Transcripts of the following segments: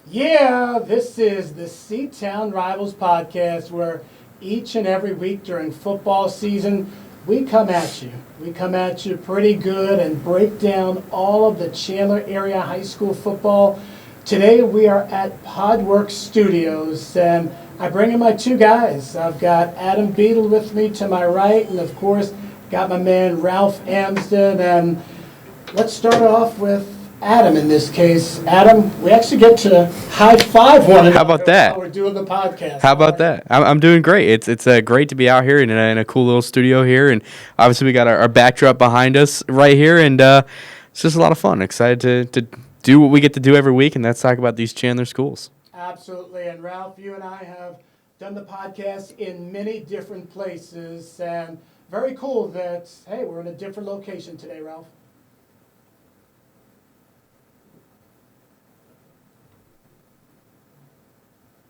Yeah, this is the C-Town Rivals podcast where each and every week during football season, we come at you. We come at you pretty good and break down all of the Chandler area high school football. Today we are at PodWorks Studios and I bring in my two guys. I've got Adam Beadle with me to my right and of course got my man Ralph Amsden. And let's start off with Adam in this case. Adam, we actually get to high five one another. How about that? While we're doing the podcast. How about that? I'm doing great. It's great to be out here in a cool little studio here, and obviously we got our backdrop behind us right here, and it's just a lot of fun. Excited to do what we get to do every week, and that's talk about these Chandler schools. Absolutely. And Ralph, you and I have done the podcast in many different places, and very cool that, hey, we're in a different location today, Ralph.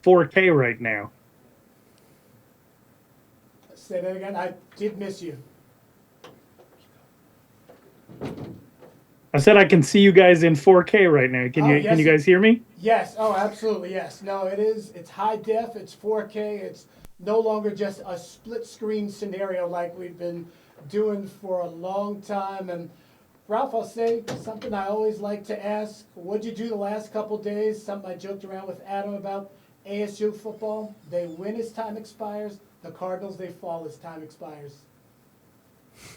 4K right now. Say that again. I did miss you. I said I can see you guys in 4K right now. Can yes. you guys hear me? Yes. Oh, absolutely. Yes. No, it is. It's high def. It's 4K. It's no longer just a split screen scenario like we've been doing for a long time. And Ralph, I'll say something I always like to ask. What'd you do the last couple days? Something I joked around with Adam about. ASU football, they win as time expires. The Cardinals, they fall as time expires.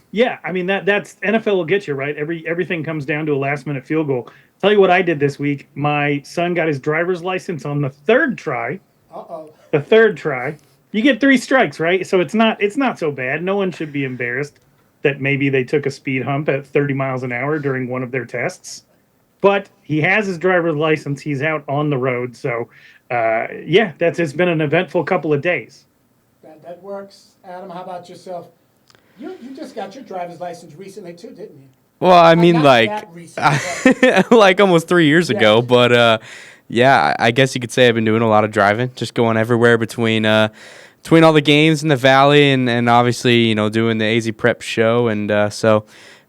Yeah, I mean that's NFL will get you, right? Everything comes down to a last minute field goal. Tell you what I did this week. My son got his driver's license on the third try. The third try. You get 3 strikes, right? So it's not so bad. No one should be embarrassed that maybe they took a speed hump at 30 miles an hour during one of their tests. But he has his driver's license. He's out on the road. So, it's been an eventful couple of days. That works. Adam, how about yourself? You just got your driver's license recently too, didn't you? Well, I mean, Not recently, like almost 3 years ago. But, I guess you could say I've been doing a lot of driving, just going everywhere between all the games in the Valley and obviously, doing the AZ Prep show. And so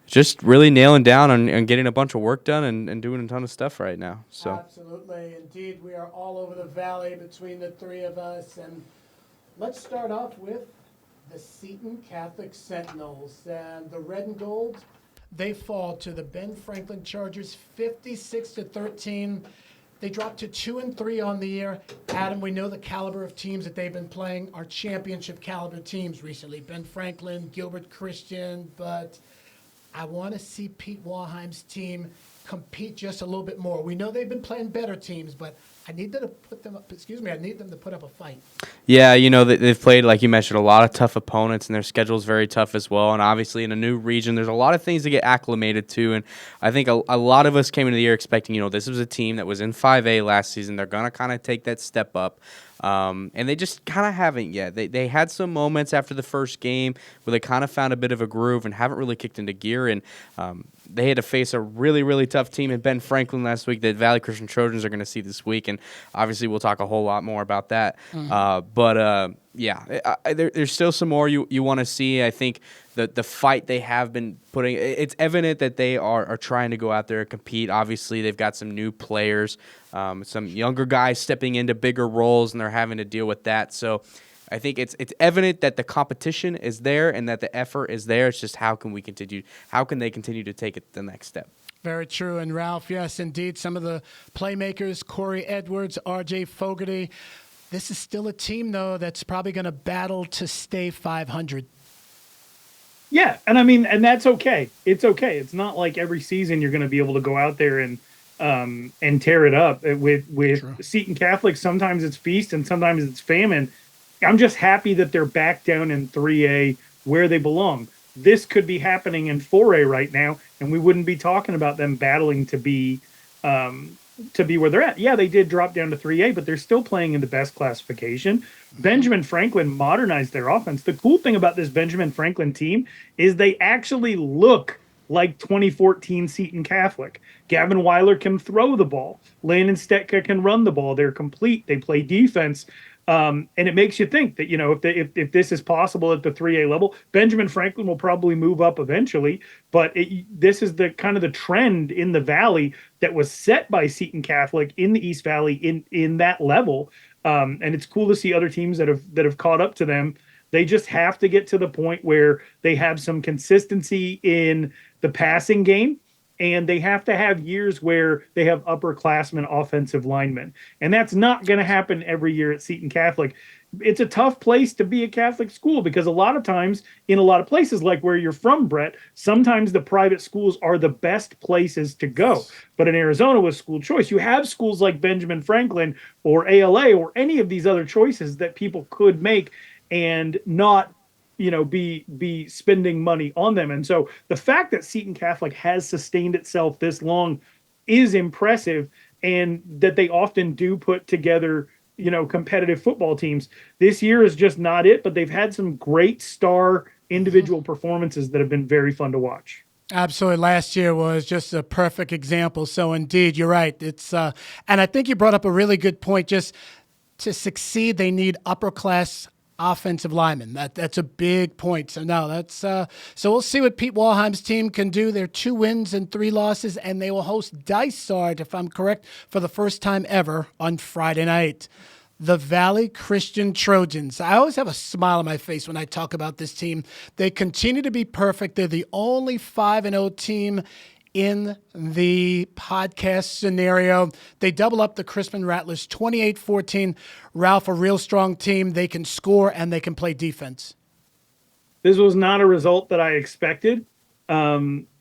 just really nailing down on getting a bunch of work done and doing a ton of stuff right now. So absolutely. Indeed, we are all over the Valley between the three of us. And let's start off with the Seton Catholic Sentinels. And the red and gold, they fall to the Ben Franklin Chargers 56-13. They dropped to 2-3 on the year. Adam, we know the caliber of teams that they've been playing are championship caliber teams recently. Ben Franklin, Gilbert Christian, but I want to see Pete Walheim's team compete just a little bit more. We know they've been playing better teams, but I need them to put up a fight. Yeah, they've played, like you mentioned, a lot of tough opponents, and their schedule is very tough as well. And obviously, in a new region, there's a lot of things to get acclimated to. And I think a lot of us came into the year expecting, this was a team that was in 5A last season. They're going to kind of take that step up. And they just kind of haven't yet. They had some moments after the first game where they kind of found a bit of a groove and haven't really kicked into gear. And they had to face a really, really tough team in Ben Franklin last week that Valley Christian Trojans are going to see this week. And obviously we'll talk a whole lot more about that. There's still some more you want to see. I think the fight they have been putting, it's evident that they are trying to go out there and compete. Obviously, they've got some new players, some younger guys stepping into bigger roles, and they're having to deal with that. So I think it's evident that the competition is there and that the effort is there. It's just how can they continue to take it the next step? Very true. And Ralph, yes, indeed, some of the playmakers, Corey Edwards, R.J. Fogarty. This is still a team, though, that's probably going to battle to stay 500. Yeah, and I mean, and that's okay. It's okay. It's not like every season you're going to be able to go out there and tear it up. With Seton Catholic, sometimes it's feast and sometimes it's famine. I'm just happy that they're back down in 3A where they belong. This could be happening in 4A right now, and we wouldn't be talking about them battling to be where they're at. Yeah, they did drop down to 3A, but they're still playing in the best classification. Benjamin Franklin modernized their offense. The cool thing about this Benjamin Franklin team is they actually look like 2014 Seton Catholic. Gavin Weiler can throw the ball. Landon Stetka can run the ball. They're complete. They play defense. And it makes you think that, if this is possible at the 3A level, Benjamin Franklin will probably move up eventually. But this is the kind of the trend in the Valley that was set by Seton Catholic in the East Valley in that level. And it's cool to see other teams that have caught up to them. They just have to get to the point where they have some consistency in the passing game. And they have to have years where they have upperclassmen offensive linemen. And that's not going to happen every year at Seton Catholic. It's a tough place to be a Catholic school because a lot of times in a lot of places like where you're from, Brett, sometimes the private schools are the best places to go. But in Arizona with school choice, you have schools like Benjamin Franklin or ALA or any of these other choices that people could make and not be spending money on them. And so the fact that Seton Catholic has sustained itself this long is impressive, and that they often do put together, competitive football teams. This year is just not it, but they've had some great star individual performances that have been very fun to watch. Absolutely. Last year was just a perfect example. So indeed, you're right. It's and I think you brought up a really good point. Just to succeed, they need upper class offensive linemen. That's a big point. So no, that's so we'll see what Pete Walheim's team can do. They're 2 wins and 3 losses, and they will host Dysart, if I'm correct, for the first time ever on Friday night. The Valley Christian Trojans. I always have a smile on my face when I talk about this team. They continue to be perfect. They're the only 5-0 team in the podcast scenario. They double up the Crispin Rattlers 28-14. Ralph, a real strong team. They can score and they can play defense. This was not a result that I expected. I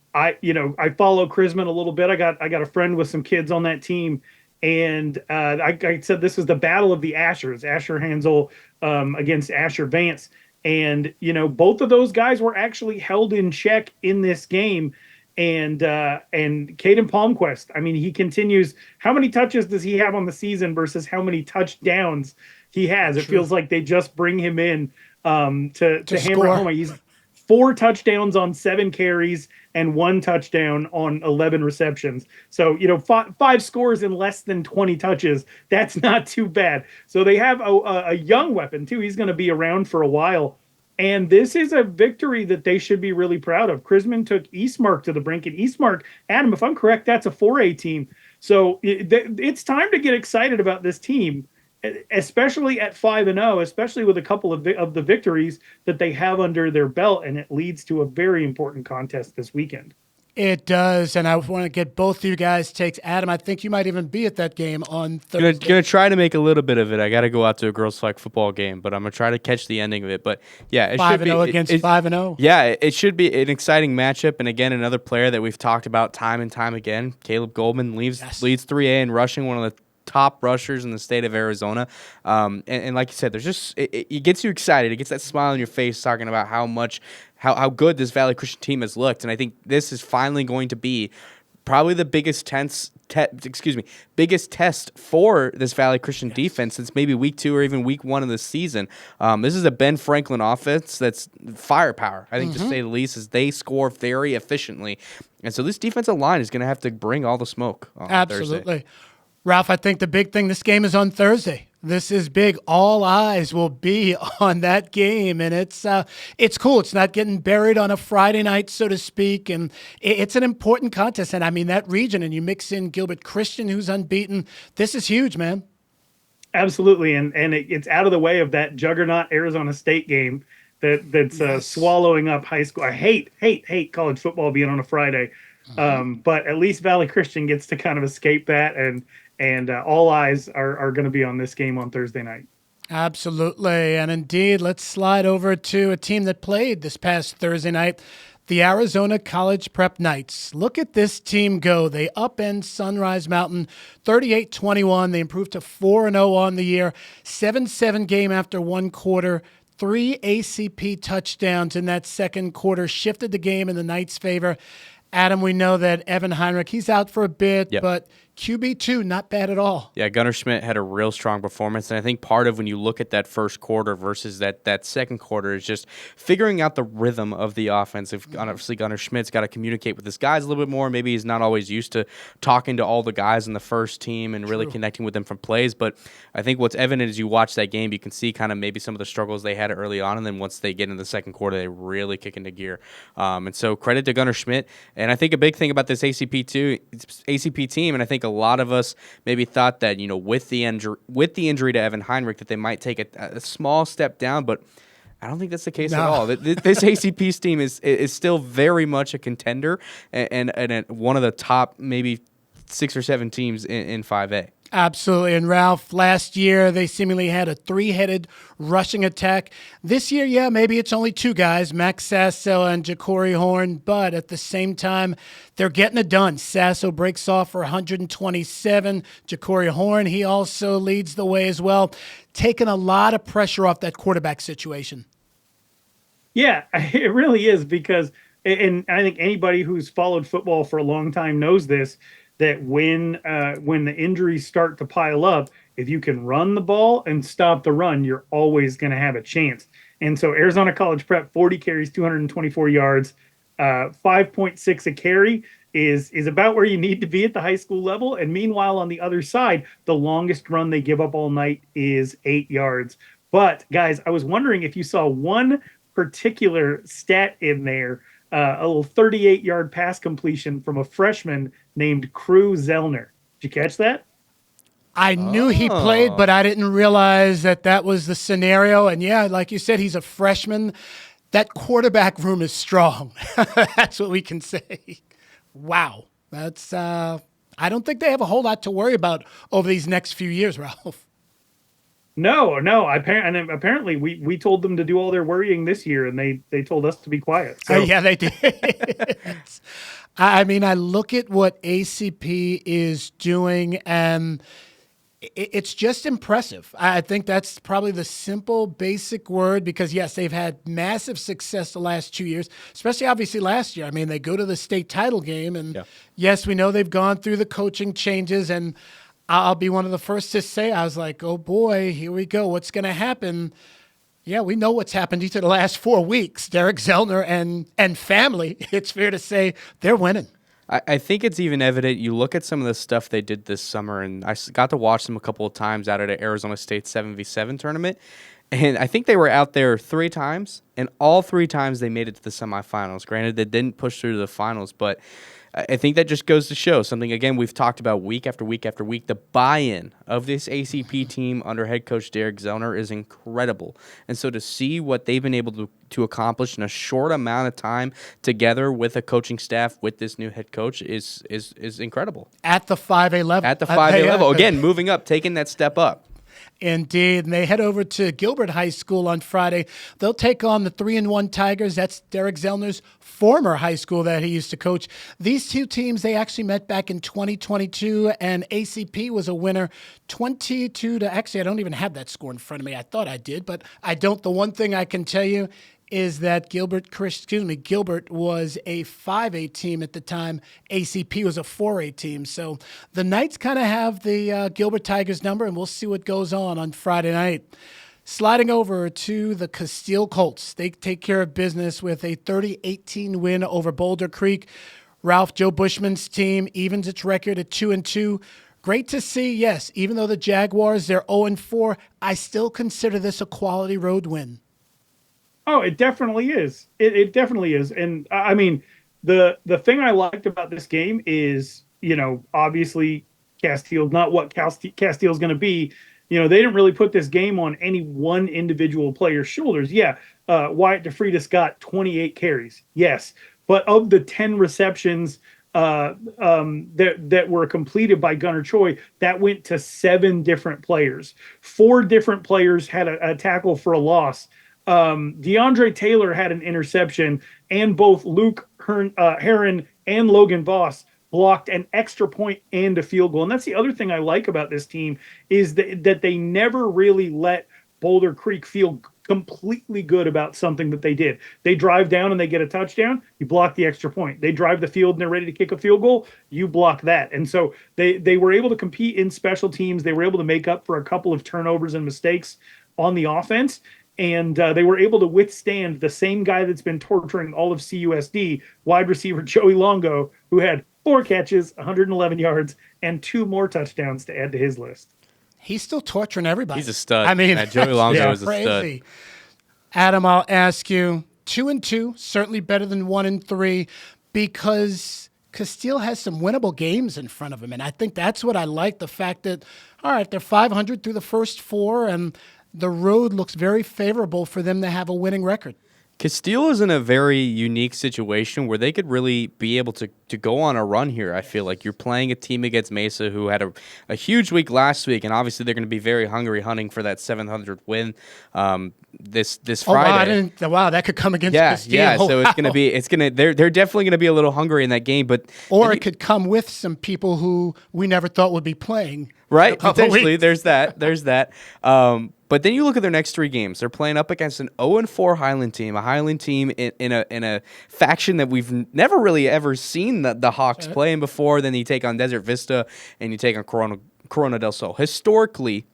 follow Chrisman a little bit. I got a friend with some kids on that team, and I said this is the battle of the Ashers, Asher Hansel against Asher Vance. And, both of those guys were actually held in check in this game. And Caden Palmquist, I mean, he continues. How many touches does he have on the season versus how many touchdowns he has? It feels like they just bring him in to hammer home. He's 4 touchdowns on 7 carries and 1 touchdown on 11 receptions. So, 5 scores in less than 20 touches. That's not too bad. So they have a young weapon, too. He's going to be around for a while. And this is a victory that they should be really proud of. Chrisman took Eastmark to the brink, and Eastmark, Adam, if I'm correct, that's a 4A team. So it's time to get excited about this team, especially at 5-0, especially with a couple of the victories that they have under their belt, and it leads to a very important contest this weekend. It does, and I want to get both of you guys' takes. Adam, I think you might even be at that game on Thursday. Gonna try to make a little bit of it. I got to go out to a girls' flag football game, but I'm gonna try to catch the ending of it. But yeah, it 5-0 against 5-0. Yeah, it should be an exciting matchup. And again, another player that we've talked about time and time again, Caleb Goldman leads 3A in rushing, one of the top rushers in the state of Arizona. And like you said, there's just it gets you excited. It gets that smile on your face talking about how good this Valley Christian team has looked. And I think this is finally going to be probably the biggest test for this Valley Christian defense since maybe week 2 or even week 1 of the season. This is a Ben Franklin offense that's firepower, I think, to say the least, as they score very efficiently. And so this defensive line is going to have to bring all the smoke on Absolutely. Thursday. Ralph, I think the big thing, this game is on Thursday. This is big. All eyes will be on that game, and it's cool. It's not getting buried on a Friday night, so to speak, and it's an important contest. And I mean, that region, and you mix in Gilbert Christian, who's unbeaten. This is huge, man. Absolutely, and it's out of the way of that juggernaut Arizona State game that's swallowing up high school. I hate college football being on a Friday, but at least Valley Christian gets to kind of escape that, and all eyes are going to be on this game on Thursday night. Absolutely. And indeed, let's slide over to a team that played this past Thursday night, the Arizona College Prep Knights. Look at this team go. They upend Sunrise Mountain 38-21. They improved to 4-0 on the year, 7-7 game after 1 quarter. 3 ACP touchdowns in that second quarter, shifted the game in the Knights' favor. Adam, we know that Evan Heinrich, he's out for a bit, but QB2, not bad at all. Yeah, Gunnar Schmidt had a real strong performance, and I think part of when you look at that first quarter versus that second quarter is just figuring out the rhythm of the offense. Obviously Gunnar Schmidt's got to communicate with his guys a little bit more. Maybe he's not always used to talking to all the guys in the first team and really connecting with them from plays, but I think what's evident as you watch that game, you can see kind of maybe some of the struggles they had early on, and then once they get into the second quarter, they really kick into gear. And so credit to Gunnar Schmidt, and I think a big thing about this ACP team, and I think a lot of us maybe thought that, with the injury to Evan Heinrich, that they might take a small step down, but I don't think that's the case at all. This ACP's team is still very much a contender and one of the top maybe 6 or 7 teams in 5A. Absolutely. And Ralph, last year they seemingly had a 3-headed rushing attack. This year, yeah, maybe it's only 2 guys, Max Sasso and Ja'Cory Horn, but at the same time, they're getting it done. Sasso breaks off for 127. Ja'Cory Horn, he also leads the way as well, taking a lot of pressure off that quarterback situation. Yeah, it really is, because, and I think anybody who's followed football for a long time knows this, that when the injuries start to pile up, if you can run the ball and stop the run, you're always going to have a chance. And so Arizona College Prep, 40 carries, 224 yards, 5.6 a carry is about where you need to be at the high school level. And meanwhile, on the other side, the longest run they give up all night is 8 yards. But guys, I was wondering if you saw one particular stat in there, a little 38-yard pass completion from a freshman named Crew Zellner. Did you catch that? I knew he played, but I didn't realize that was the scenario. And yeah, like you said, he's a freshman. That quarterback room is strong. That's what we can say. Wow. That's I don't think they have a whole lot to worry about over these next few years, Ralph. No. Apparently, we told them to do all their worrying this year, and they told us to be quiet. So. Yeah, they did. I mean, I look at what ACP is doing, and it's just impressive. I think that's probably the simple, basic word, because, yes, they've had massive success the last 2 years, especially obviously last year. I mean, they go to the state title game, and yes, we know they've gone through the coaching changes, and I'll be one of the first to say, I was like, oh boy, here we go. What's going to happen? Yeah, we know what's happened each of the last 4 weeks. Derek Zellner and family, it's fair to say they're winning. I think it's even evident. You look at some of the stuff they did this summer, and I got to watch them a couple of times out at an Arizona State 7v7 tournament, and I think they were out there 3 times, and all 3 times they made it to the semifinals. Granted, they didn't push through to the finals, but I think that just goes to show something, again, we've talked about week after week after week. The buy-in of this ACP team under head coach Derek Zellner is incredible. And so to see what they've been able to accomplish in a short amount of time together with a coaching staff, with this new head coach, is incredible. At the 5A level. At the 5A level. Again, moving up, taking that step up. Indeed, and they head over to Gilbert High School on Friday. They'll take on the 3-1 Tigers. That's Derek Zellner's former high school that he used to coach. These 2 teams, they actually met back in 2022, and ACP was a winner 22 to, actually, I don't even have that score in front of me. I thought I did, but I don't. The one thing I can tell you is that Gilbert was a 5A team at the time. ACP was a 4A team. So the Knights kind of have the Gilbert Tigers number, and we'll see what goes on Friday night. Sliding over to the Casteel Colts. They take care of business with a 30-18 win over Boulder Creek. Ralph, Joe Bushman's team evens its record at 2-2. Great to see, yes, even though the Jaguars, they're 0-4, I still consider this a quality road win. Oh, it definitely is. It definitely is. And I mean, the thing I liked about this game is, obviously Casteel's not what Casteel's going to be. They didn't really put this game on any one individual player's shoulders. Yeah, Wyatt DeFreitas got 28 carries. Yes. But of the 10 receptions that were completed by Gunnar Choi, that went to 7 different players. 4 different players had a tackle for a loss. DeAndre Taylor had an interception, and both Luke Heron and Logan Voss blocked an extra point and a field goal. And that's the other thing I like about this team, is that they never really let Boulder Creek feel completely good about something that they did. They drive down and they get a touchdown, you block the extra point. They drive the field and they're ready to kick a field goal, you block that. And so they were able to compete in special teams. They were able to make up for a couple of turnovers and mistakes on the offense. And they were able to withstand the same guy that's been torturing all of CUSD, wide receiver Joey Longo, who had 4 catches, 111 yards, and 2 more touchdowns to add to his list. He's still torturing everybody. He's a stud. I mean, Joey Longo is a crazy. stud. Adam, I'll ask you, 2-2, certainly better than 1-3, because Casteel has some winnable games in front of him. And I think that's what I like, the fact that, all right, they're 500 through the first 4, and the road looks very favorable for them to have a winning record. Casteel is in a very unique situation where they could really be able to go on a run here. I feel like you're playing a team against Mesa who had a huge week last week, and obviously they're going to be very hungry hunting for that 700 win this Friday. Wow, that could come against Casteel. Yeah, so wow. they're definitely going to be a little hungry in that game, but it could come with some people who we never thought would be playing. Right, potentially. There's that. But then you look at their next 3 games. They're playing up against an 0-4 Highland team, a Highland team in a faction that we've never really ever seen the Hawks play in before. Then you take on Desert Vista and you take on Corona del Sol. Historically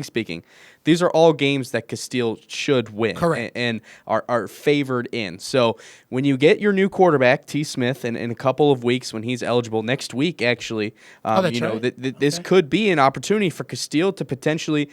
speaking, these are all games that Casteel should win. Correct. And are favored in. So when you get your new quarterback, T. Smith, in a couple of weeks when he's eligible, next week actually, this could be an opportunity for Casteel to potentially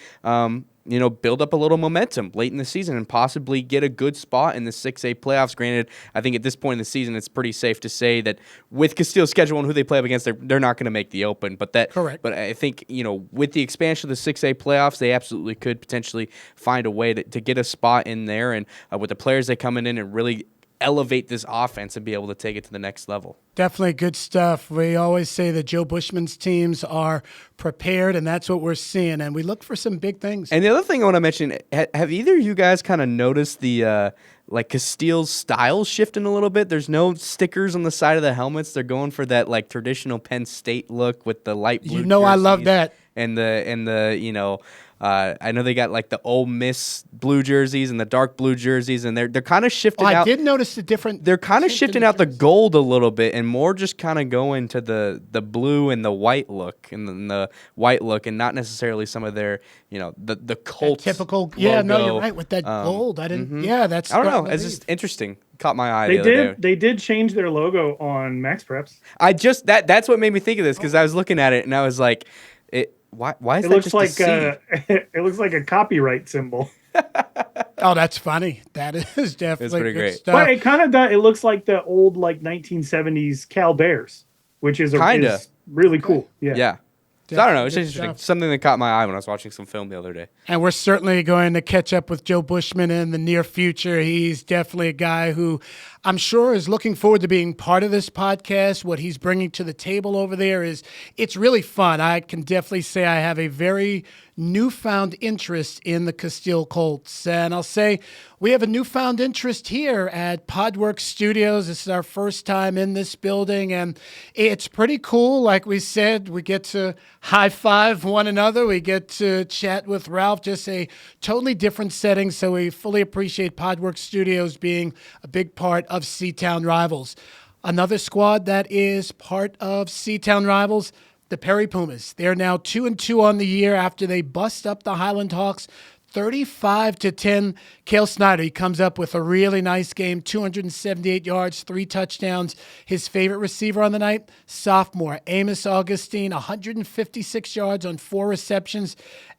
build up a little momentum late in the season and possibly get a good spot in the 6A playoffs. Granted, I think at this point in the season, it's pretty safe to say that with Casteel's schedule and who they play up against, they're not going to make the Open. Correct. But I think, with the expansion of the 6A playoffs, they absolutely could potentially find a way to get a spot in there. And with the players that come in and really elevate this offense and be able to take it to the next level. Definitely good stuff. We always say that Joe Bushman's teams are prepared, and that's what we're seeing. And we look for some big things. And the other thing I want to mention, have either of you guys kind of noticed the Casteel's style shifting a little bit? There's no stickers on the side of the helmets. They're going for that traditional Penn State look with the light blue. I love that. And the I know they got the Ole Miss blue jerseys and the dark blue jerseys, and they're kind of shifting out. I did notice the different. They're kind of shifting out the gold a little bit and more just kind of going to the blue and the white look and not necessarily some of their the Colts typical. Logo. Yeah, no, you're right with that gold. I didn't. Mm-hmm. Yeah, that's. I don't know. It's just interesting. Caught my eye. They did change their logo on Max Preps. That's what made me think of this because I was looking at it and I was like, Why is that just a C? It looks like a copyright symbol. Oh, that's funny. That is definitely pretty great. Stuff. But it kind of does. It looks like the old 1970s Cal Bears, which is really cool. Yeah. So I don't know. It's just something that caught my eye when I was watching some film the other day. And we're certainly going to catch up with Joe Bushman in the near future. He's definitely a guy who I'm sure is looking forward to being part of this podcast. What he's bringing to the table over there it's really fun. I can definitely say I have a very newfound interest in the Casteel Colts. And I'll say we have a newfound interest here at PodWorks Studios. This is our first time in this building, and it's pretty cool. Like we said, we get to high-five one another. We get to chat with Ralph, just a totally different setting. So we fully appreciate PodWorks Studios being a big part of C-Town Rivals. Another squad that is part of C-Town Rivals, the Perry Pumas. They're now 2-2 on the year after they bust up the Highland Hawks 35-10. Kael Snyder, he comes up with a really nice game, 278 yards, 3 touchdowns. His favorite receiver on the night, sophomore Amos Augustine, 156 yards on 4 receptions.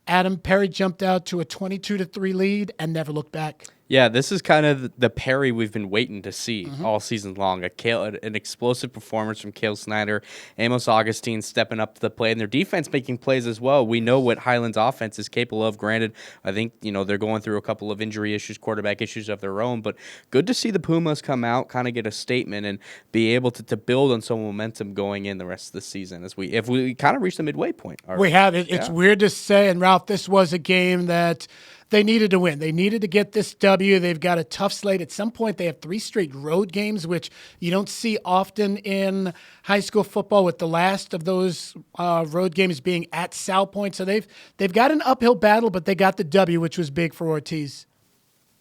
Adam Perry jumped out to a 22-3 lead and never looked back. Yeah, this is kind of the Perry we've been waiting to see all season long. An explosive performance from Kael Snyder, Amos Augustine stepping up to the plate, and their defense making plays as well. We know what Highland's offense is capable of. Granted, I think they're going through a couple of injury issues, quarterback issues of their own, but good to see the Pumas come out, kind of get a statement, and be able to build on some momentum going in the rest of the season if we kind of reach the midway point. We have it. It's weird to say, and Ralph, this was a game that They needed to win. They needed to get this W. They've got a tough slate. At some point, they have 3 straight road games, which you don't see often in high school football, with the last of those road games being at South Point. So they've got an uphill battle, but they got the W, which was big for Ortiz.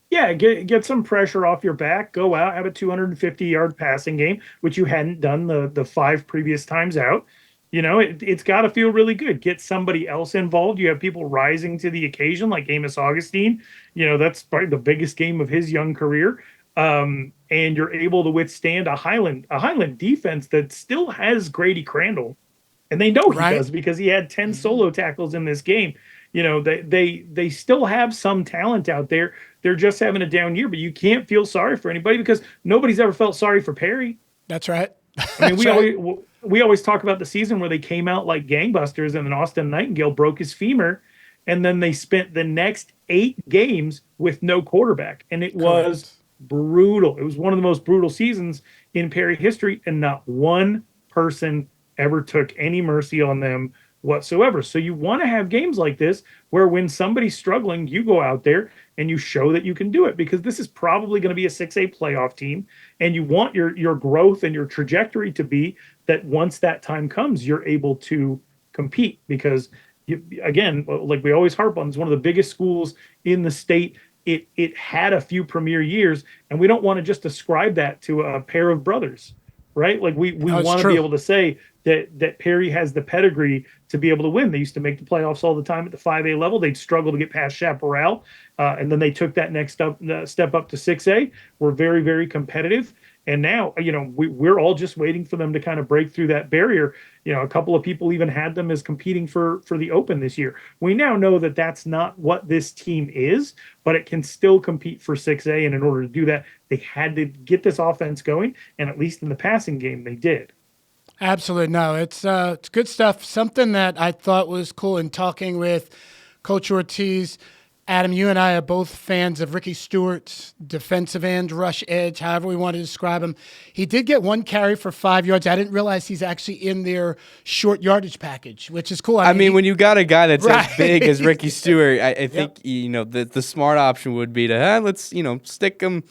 Yeah, get some pressure off your back. Go out, have a 250-yard passing game, which you hadn't done the 5 previous times out. It's got to feel really good. Get somebody else involved. You have people rising to the occasion, like Amos Augustine. That's probably the biggest game of his young career. And you're able to withstand a Highland defense that still has Grady Crandall, and they know he does because he had 10 solo tackles in this game. They still have some talent out there. They're just having a down year, but you can't feel sorry for anybody because nobody's ever felt sorry for Perry. That's right. I mean, we always talk about the season where they came out like gangbusters, and then Austin Nightingale broke his femur, and then they spent the next 8 games with no quarterback, and it was brutal. It was one of the most brutal seasons in Perry history, and not one person ever took any mercy on them whatsoever. So you want to have games like this where when somebody's struggling, you go out there and you show that you can do it, because this is probably going to be a 6A playoff team, and you want your growth and your trajectory to be that once that time comes, you're able to compete, because again, like we always harp on, it's one of the biggest schools in the state. It had a few premier years, and we don't want to just ascribe that to a pair of brothers, right? Like we want to be able to say that Perry has the pedigree to be able to win. They used to make the playoffs all the time at the 5A level. They'd struggle to get past Chaparral, and then they took that next step up to 6A. We're very, very competitive. And now, we're all just waiting for them to kind of break through that barrier. A couple of people even had them as competing for the Open this year. We now know that that's not what this team is, but it can still compete for 6A. And in order to do that, they had to get this offense going. And at least in the passing game, they did. Absolutely. No, it's good stuff. Something that I thought was cool in talking with Coach Ortiz. Adam, you and I are both fans of Ricky Stewart's defensive end, rush edge, however we want to describe him. He did get 1 carry for 5 yards. I didn't realize he's actually in their short yardage package, which is cool. I mean, when you got a guy that's as big as Ricky Stewart, I think the smart option would be to let's stick him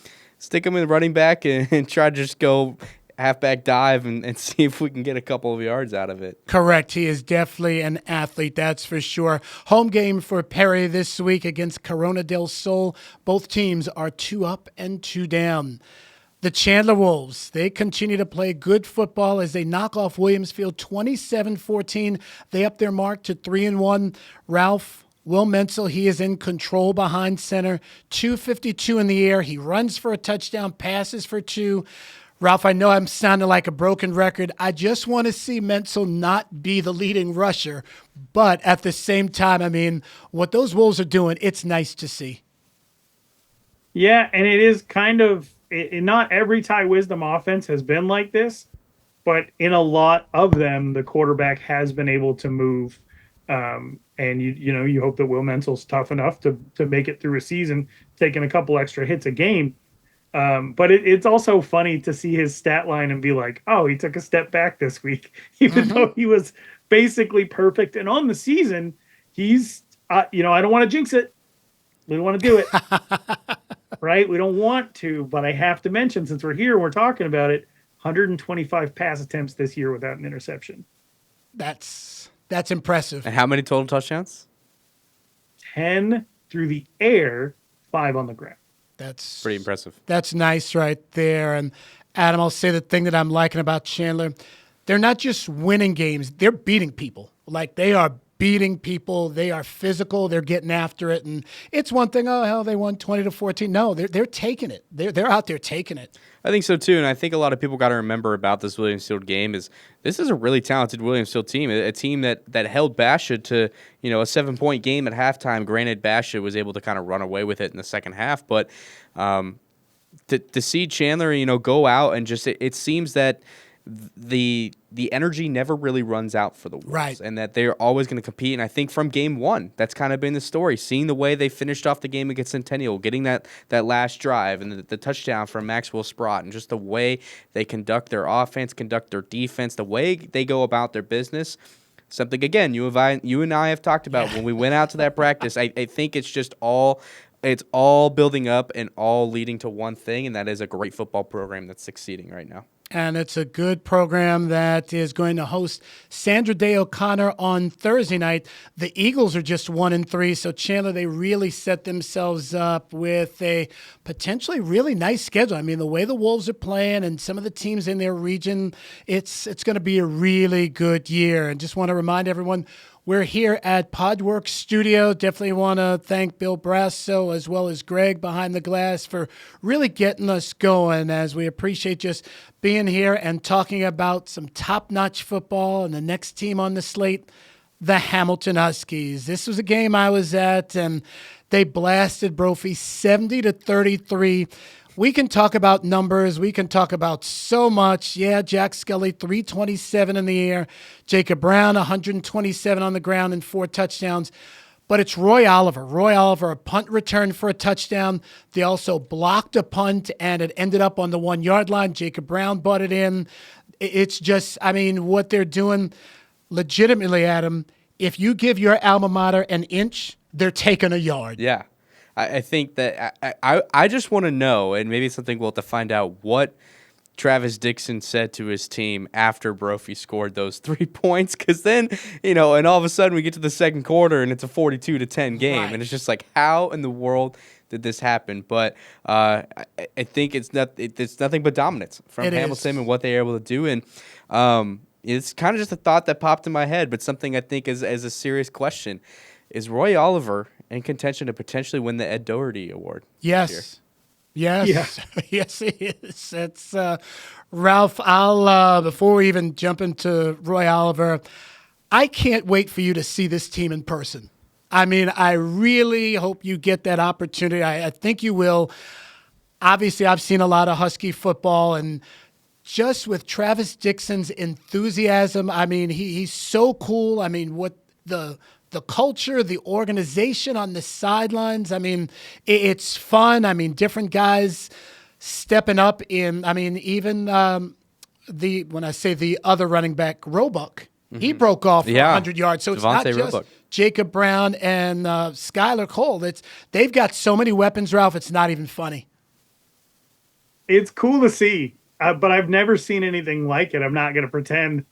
in running back and try to just go halfback dive and see if we can get a couple of yards out of it. Correct. He is definitely an athlete, that's for sure. Home game for Perry this week against Corona del Sol. Both teams are 2 up and 2 down. The Chandler Wolves, they continue to play good football as they knock off Williamsfield 27-14. They up their mark to 3-1. Ralph Mencl, he is in control behind center. 252 in the air. He runs for a touchdown, passes for 2. Ralph, I know I'm sounding like a broken record. I just want to see Mencl not be the leading rusher. But at the same time, I mean, what those Wolves are doing, it's nice to see. Yeah, and it is kind of not every Ty Wisdom offense has been like this, but in a lot of them, the quarterback has been able to move. And you hope that Will Mencl's tough enough to make it through a season, taking a couple extra hits a game. But it's also funny to see his stat line and be like, oh, he took a step back this week, even though he was basically perfect. And on the season, he's, I don't want to jinx it. We don't want to do it. Right? We don't want to, but I have to mention, since we're here and we're talking about it, 125 pass attempts this year without an interception. That's impressive. And how many total touchdowns? 10 through the air, 5 on the ground. That's pretty impressive. That's nice right there. And Adam, I'll say the thing that I'm liking about Chandler, they're not just winning games, they're beating people. Like, they are beating people. They are physical. They're getting after it. And it's one thing, oh, hell, they won 20-14. No, they're taking it. They're out there taking it. I think so, too. And I think a lot of people got to remember about this Williamsfield game is this is a really talented Williamsfield team, a team that held Basha to, a 7-point game at halftime. Granted, Basha was able to kind of run away with it in the second half. But to see Chandler, go out and just it seems that the energy never really runs out for the Wolves, right, and that they're always going to compete. And I think from game one, that's kind of been the story. Seeing the way they finished off the game against Centennial, getting that last drive and the touchdown from Maxwell Sprott, and just the way they conduct their offense, conduct their defense, the way they go about their business. something, again, you and I have talked about when we went out to that practice. I think it's just it's all building up and all leading to one thing, and that is a great football program that's succeeding right now. And it's a good program that is going to host Sandra Day O'Connor on Thursday night. The Eagles are just 1-3, so Chandler, they really set themselves up with a potentially really nice schedule. I mean, the way the Wolves are playing and some of the teams in their region, it's going to be a really good year. And just want to remind everyone, we're here at PodWorks Studio. Definitely want to thank Bill Brasso as well as Greg behind the glass for really getting us going, as we appreciate just being here and talking about some top-notch football. And the next team on the slate, the Hamilton Huskies. This was a game I was at, and they blasted Brophy 70-33. We can talk about numbers. We can talk about so much. Yeah, Jack Scully, 327 in the air. Jacob Brown, 127 on the ground and 4 touchdowns. But it's Roye Oliver. Roye Oliver, a punt return for a touchdown. They also blocked a punt, and it ended up on the 1-yard line. Jacob Brown butted in. It's just, I mean, what they're doing legitimately, Adam, if you give your alma mater an inch, they're taking a yard. Yeah. I think that I just want to know, and maybe it's something we'll have to find out, what Travis Dixon said to his team after Brophy scored those 3 points, because then, and all of a sudden we get to the second quarter and it's a 42-10 game, right. And it's just like, how in the world did this happen? But I think it's nothing but dominance from Hamilton and what they're able to do, and it's kind of just a thought that popped in my head, but something I think is a serious question. Is Roye Oliver in contention to potentially win the Ed Doherty Award? Yes. Yes. Yeah. Yes, he is. It's Ralph, I'll before we even jump into Roye Oliver, I can't wait for you to see this team in person. I mean, I really hope you get that opportunity. I think you will. Obviously, I've seen a lot of Husky football, and just with Travis Dixon's enthusiasm, I mean, he's so cool. I mean, what the culture, the organization on the sidelines, I mean, it's fun. I mean, different guys stepping up in, I mean, even when I say the other running back, Roebuck, he broke off for 100 yards. So it's not just Roebuck. Jacob Brown and Skylar Cole. They've got so many weapons, Ralph, it's not even funny. It's cool to see, but I've never seen anything like it. I'm not going to pretend.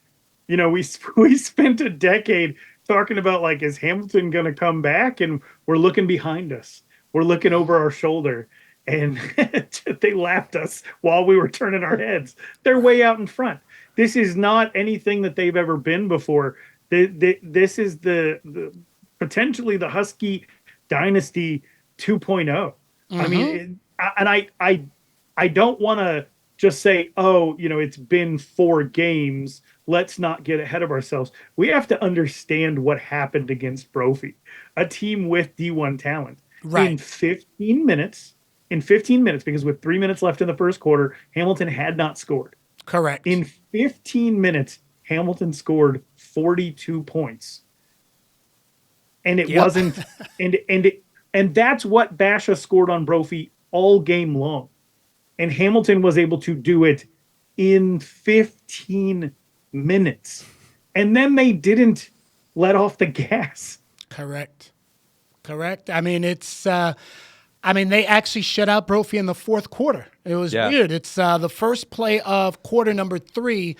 We spent a decade talking about, like, is Hamilton going to come back? And we're looking behind us. We're looking over our shoulder. And they laughed us while we were turning our heads. They're way out in front. This is not anything that they've ever been before. This is the potentially the Husky Dynasty 2.0. Mm-hmm. I mean, I don't want to just say, it's been 4 games. Let's not get ahead of ourselves. We have to understand what happened against Brophy, a team with D1 talent. Right. In 15 minutes, because with 3 minutes left in the first quarter, Hamilton had not scored. Correct. In 15 minutes, Hamilton scored 42 points. And it wasn't, and that's what Basha scored on Brophy all game long. And Hamilton was able to do it in 15 minutes. And then they didn't let off the gas. Correct. I mean, they actually shut out Brophy in the fourth quarter. It was weird. It's the first play of quarter number 3.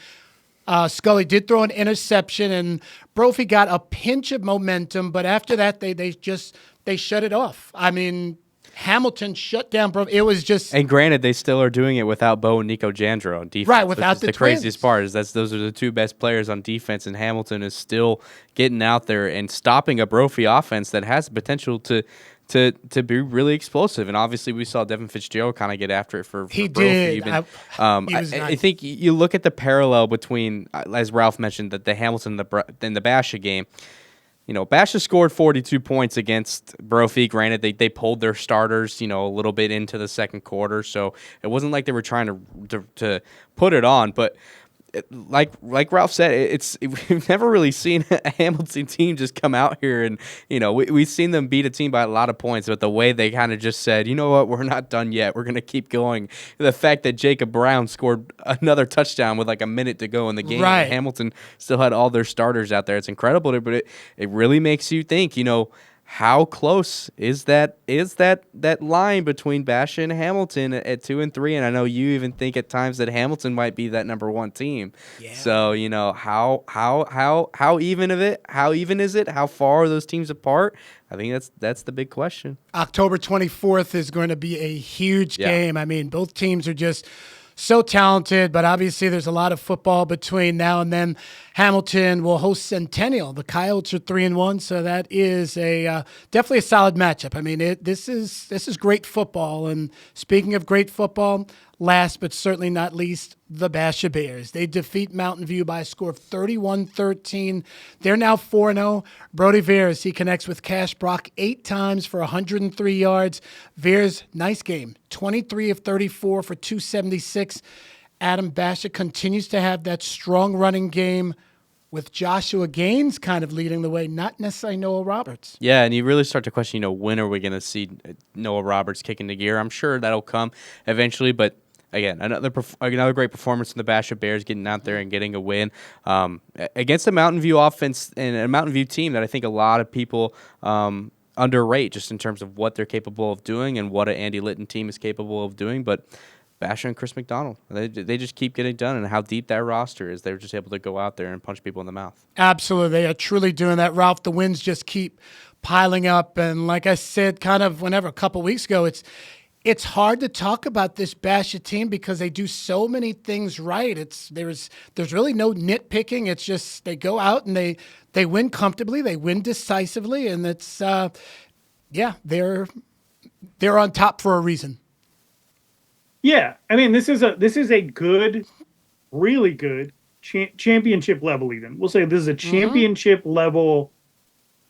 Scully did throw an interception, and Brophy got a pinch of momentum, but after that, they shut it off. I mean, Hamilton shut down Brophy. It was just... And granted, they still are doing it without Bo and Nico Jandro on defense. Right, without the craziest part is those are the 2 best players on defense, and Hamilton is still getting out there and stopping a Brophy offense that has the potential to be really explosive. And obviously, we saw Devin Fitzgerald kind of get after it for he Brophy. did. I think you look at the parallel between, as Ralph mentioned, the Hamilton and the Basha game. Basha scored 42 points against Brophy. Granted, they pulled their starters, a little bit into the second quarter, so it wasn't like they were trying to put it on. But like Ralph said, we've never really seen a Hamilton team just come out here and, we've seen them beat a team by a lot of points, but the way they kind of just said, you know what, we're not done yet. We're going to keep going. The fact that Jacob Brown scored another touchdown with like a minute to go in the game. Right. And Hamilton still had all their starters out there. It's incredible, but it really makes you think, how close is that line between Basha and Hamilton at 2 and 3? And I know you even think at times that Hamilton might be that number one team. Yeah. So how even is it? How far are those teams apart? I think that's the big question. October 24th is going to be a huge Yeah. game. I mean, both teams are just so talented, but obviously there's a lot of football between now and then. Hamilton will host Centennial. The Coyotes are 3-1, so that is definitely a solid matchup. I mean, this is great football. And speaking of great football, last but certainly not least, the Basha Bears. They defeat Mountain View by a score of 31-13. They're now 4-0. Brody Veers, he connects with Kash Brock 8 times for 103 yards. Veers, nice game. 23 of 34 for 276. Adam Basha continues to have that strong running game with Joshua Gaines kind of leading the way, not necessarily Noah Roberts. Yeah, and you really start to question, when are we going to see Noah Roberts kick into gear? I'm sure that'll come eventually, but again, another great performance from the Basha Bears, getting out there and getting a win against a Mountain View offense and a Mountain View team that I think a lot of people underrate just in terms of what they're capable of doing and what an Andy Litton team is capable of doing. But Basha and Chris McDonald, they just keep getting done, and how deep that roster is. They're just able to go out there and punch people in the mouth. Absolutely. They are truly doing that, Ralph. The wins just keep piling up. And like I said, kind of a couple weeks ago, it's hard to talk about this Basha team because they do so many things right. There's really no nitpicking. It's just they go out and they win comfortably, they win decisively, and it's they're on top for a reason. Yeah, I mean, this is a good, really good championship level. Even we'll say this is a championship level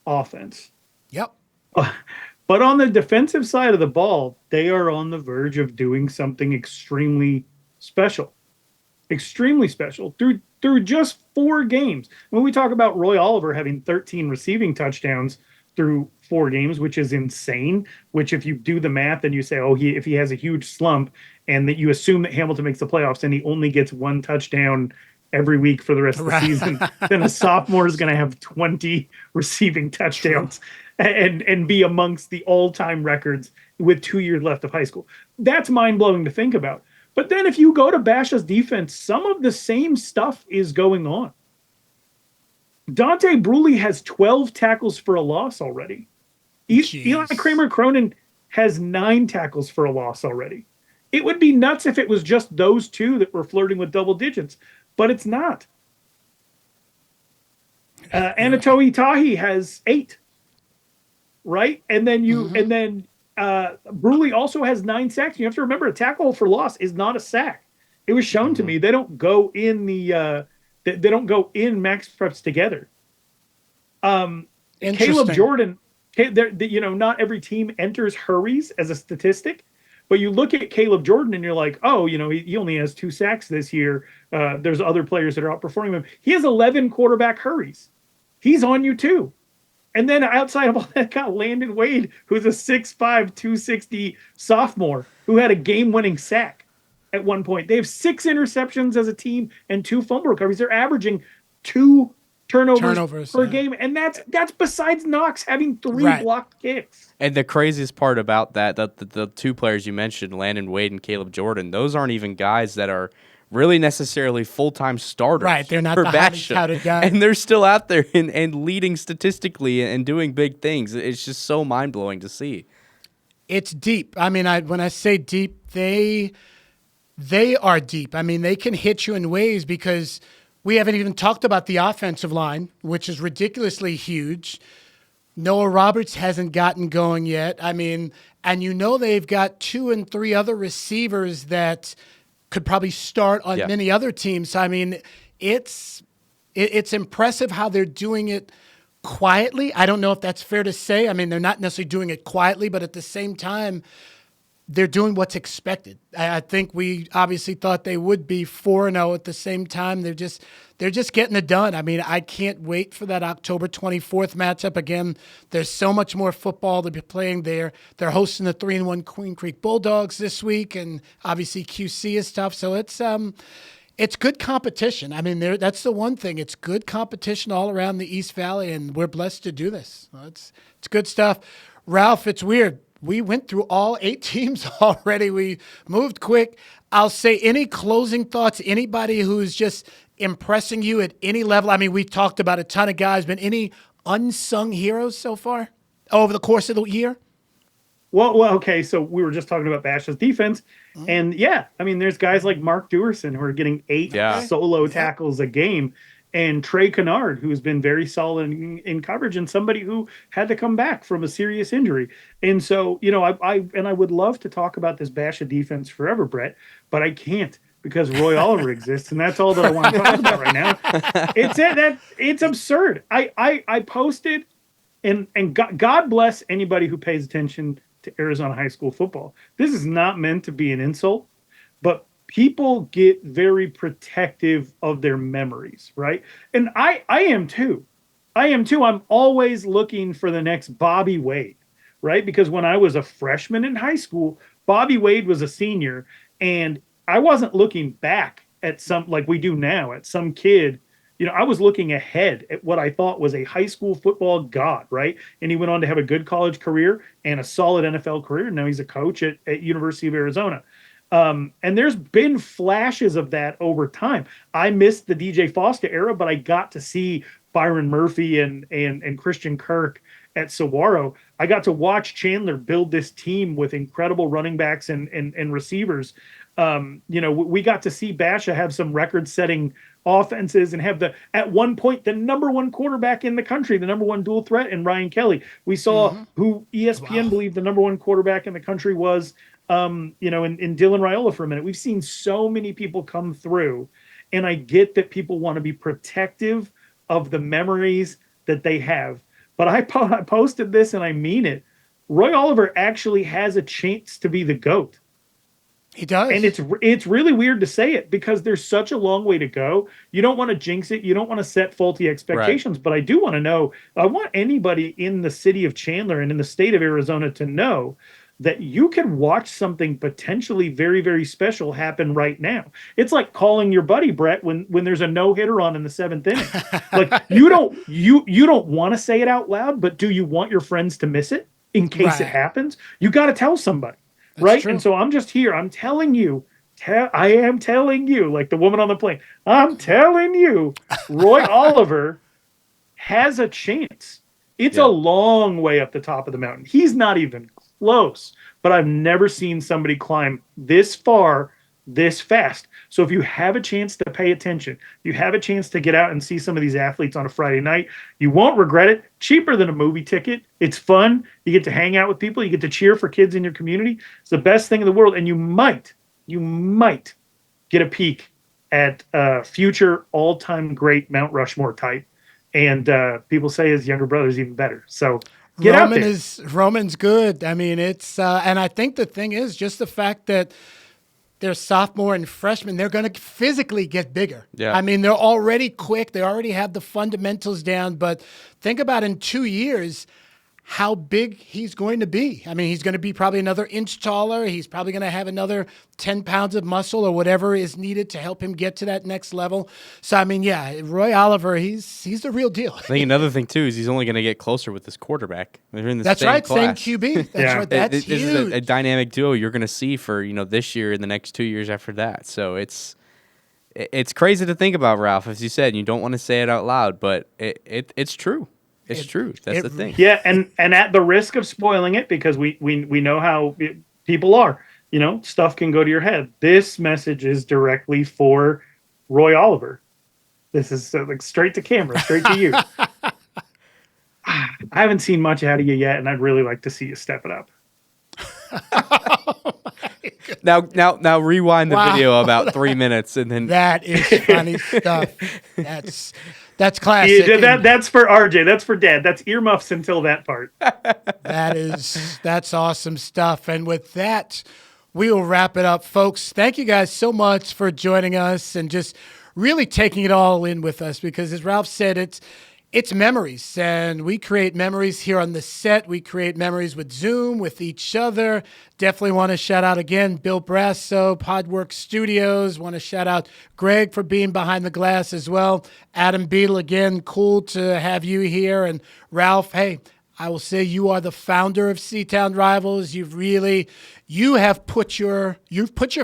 offense. Yep. But on the defensive side of the ball, they are on the verge of doing something extremely special. Extremely special through just 4 games. When we talk about Roye Oliver having 13 receiving touchdowns through 4 games, which is insane, which if you do the math and you say, if he has a huge slump and that you assume that Hamilton makes the playoffs and he only gets 1 touchdown every week for the rest of the season, then a sophomore is going to have 20 receiving touchdowns and be amongst the all-time records with 2 years left of high school. That's mind-blowing to think about. But then if you go to Basha's defense, some of the same stuff is going on. Dante Bruley has 12 tackles for a loss already. Eli Kramer-Cronin has 9 tackles for a loss already. It would be nuts if it was just those 2 that were flirting with double digits, but it's not. Anatoly Tahi has 8, right? And then Bruley also has 9 sacks. You have to remember, a tackle for loss is not a sack. It was shown to me they don't go in they don't go in max preps together. Caleb Jordan, not every team enters hurries as a statistic, but you look at Caleb Jordan and you're like, he only has 2 sacks this year. There's other players that are outperforming him. He has 11 quarterback hurries. He's on you too. And then outside of all that, got Landon Wade, who's a 6'5", 260 sophomore who had a game-winning sack at one point. They have 6 interceptions as a team and 2 fumble recoveries. They're averaging 2 turnovers per game, and that's besides Knox having 3 blocked kicks. And the craziest part about that, the 2 players you mentioned, Landon Wade and Caleb Jordan, those aren't even guys that are really necessarily full-time starters. Right, they're not the highly touted guys. And they're still out there and leading statistically and doing big things. It's just so mind-blowing to see. It's deep. I mean, when I say deep, they are deep. I mean, they can hit you in ways because we haven't even talked about the offensive line, which is ridiculously huge. Noah Roberts hasn't gotten going yet. I mean, and they've got 2 and 3 other receivers that could probably start on many other teams. I mean, it's impressive how they're doing it quietly. I don't know if that's fair to say. I mean, they're not necessarily doing it quietly, but at the same time, they're doing what's expected. I think we obviously thought they would be 4-0 at the same time. They're just getting it done. I mean, I can't wait for that October 24th matchup. Again, there's so much more football to be playing there. They're hosting the 3-1 Queen Creek Bulldogs this week, and obviously QC is tough. So it's good competition. I mean, that's the one thing. It's good competition all around the East Valley, and we're blessed to do this. It's good stuff. Ralph, it's weird. We went through all 8 teams already. We moved quick. I'll say, any closing thoughts, anybody who's just impressing you at any level? I mean, we talked about a ton of guys, but any unsung heroes so far over the course of the year? Well, okay, so we were just talking about Basha's defense, and I mean, there's guys like Mark Dewerson who are getting 8 solo tackles a game, and Trey Kennard, who's been very solid in coverage, and somebody who had to come back from a serious injury. And so, I would love to talk about this Basha defense forever, Brett, but I can't, because Roye Oliver exists, and that's all that I want to talk about right now. It's absurd. I posted, and God bless anybody who pays attention to Arizona high school football. This is not meant to be an insult, but people get very protective of their memories, right? And I am too. I'm always looking for the next Bobby Wade, right? Because when I was a freshman in high school, Bobby Wade was a senior, and I wasn't looking back at like we do now, at some kid. I was looking ahead at what I thought was a high school football god, right? And he went on to have a good college career and a solid NFL career. Now he's a coach at University of Arizona. And there's been flashes of that over time. I missed the DJ Foster era, but I got to see Byron Murphy and Christian Kirk at Saguaro. I got to watch Chandler build this team with incredible running backs and receivers. We got to see Basha have some record-setting offenses and have at one point, the number 1 quarterback in the country, the number 1 dual threat in Ryan Kelly. We saw who ESPN believed the number 1 quarterback in the country was, in Dylan Raiola for a minute. We've seen so many people come through, and I get that people want to be protective of the memories that they have. But I posted this, and I mean it. Roye Oliver actually has a chance to be the GOAT. He does. And it's really weird to say it, because there's such a long way to go. You don't want to jinx it. You don't want to set faulty expectations. Right. But I do want to know, I want anybody in the city of Chandler and in the state of Arizona to know that you can watch something potentially very, very special happen right now. It's like calling your buddy Brett when there's a no-hitter on in the 7th inning. Like you don't want to say it out loud, but do you want your friends to miss it in case it happens? You got to tell somebody. That's right. True. And so I'm just here. I'm telling you, I am telling you, like the woman on the plane, I'm telling you, Roye Oliver has a chance. It's a long way up the top of the mountain. He's not even close, but I've never seen somebody climb this far, this fast. So if you have a chance to pay attention, you have a chance to get out and see some of these athletes on a Friday night, you won't regret it. Cheaper than a movie ticket. It's fun. You get to hang out with people. You get to cheer for kids in your community. It's the best thing in the world. And you might get a peek at future all-time great Mount Rushmore type. And people say his younger brother's even better. So get out there. Roman's good. I mean, it's and I think the thing is just the fact that they're sophomore and freshman, they're going to physically get bigger. Yeah. I mean, they're already quick. They already have the fundamentals down. But think about in 2 years how big he's going to be. I mean, he's going to be probably another inch taller. He's probably going to have another 10 pounds of muscle or whatever is needed to help him get to that next level. So, I mean, yeah, Roye Oliver, he's the real deal. I think another thing, too, is he's only going to get closer with this quarterback. They're in the That's same right, class. same QB. That's right, that's huge. This is a dynamic duo you're going to see for, this year and the next 2 years after that. So it's crazy to think about, Ralph, as you said. You don't want to say it out loud, but it's true. It's true. That's the thing. Yeah, and at the risk of spoiling it, because we know how people are, stuff can go to your head. This message is directly for Roye Oliver. This is like straight to camera, straight to you. I haven't seen much out of you yet, and I'd really like to see you step it up. Now rewind the video about 3 minutes, and then that is funny stuff. That's classic. Yeah, that's for RJ. That's for Dad. That's earmuffs until that part. That's awesome stuff. And with that, we will wrap it up, folks. Thank you guys so much for joining us and just really taking it all in with us, because as Ralph said, it's memories, and we create memories here on the set. We create memories with Zoom, with each other. Definitely want to shout out again Bill Brasso, PodWorks Studios. Want to shout out Greg for being behind the glass as well. Adam Beadle, again, cool to have you here. And Ralph, hey, I will say you are the founder of C-Town Rivals. You have put your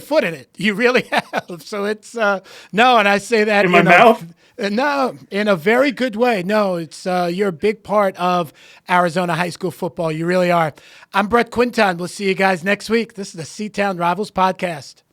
foot in it. You really have. So it's no, and I say that in my mouth. No, in a very good way. No, it's you're a big part of Arizona high school football. You really are. I'm Brett Quintyne. We'll see you guys next week. This is the C-Town Rivals podcast.